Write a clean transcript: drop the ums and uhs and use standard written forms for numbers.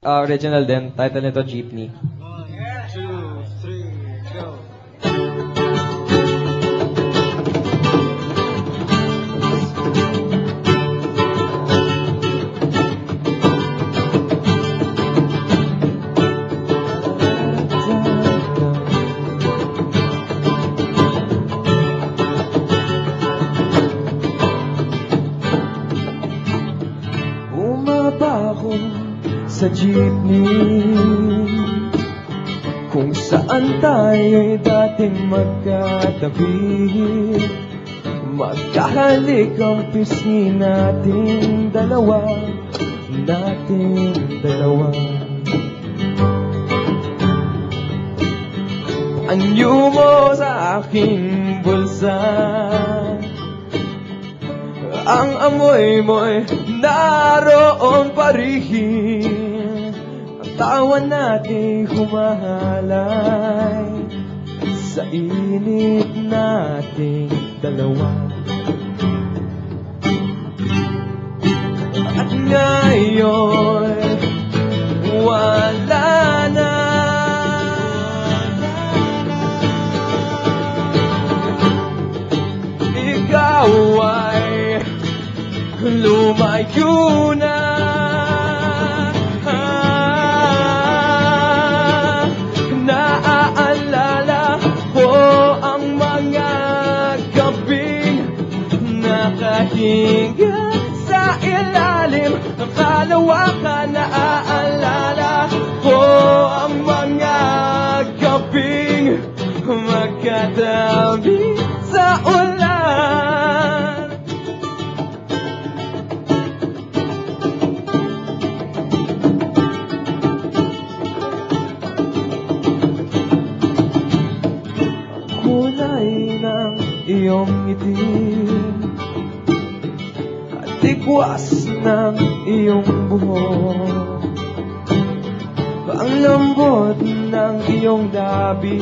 original din. Title nito, Jeepney. 1, 2, 3, go! Bumaba ako sa jeepney kung saan tayo'y dating magkatabi. Magkahalik ang pisngi nating dalawa. Anyo mo sa aking bulsa, ang amoy mo'y naroon pa rin. Ang tawa natin humahalay sa init nating dalawa. At ngayon, wala na. Ikaw ay lumayo na. Naaalala ko ang mga gabing nakahinga sa ilalim ng kalawakan. Naaalala ko ang mga gabing magkatabi sa ulan. Kulay ng iyong ngiti at tikwas ng iyong buhok, ang lambot ng iyong labi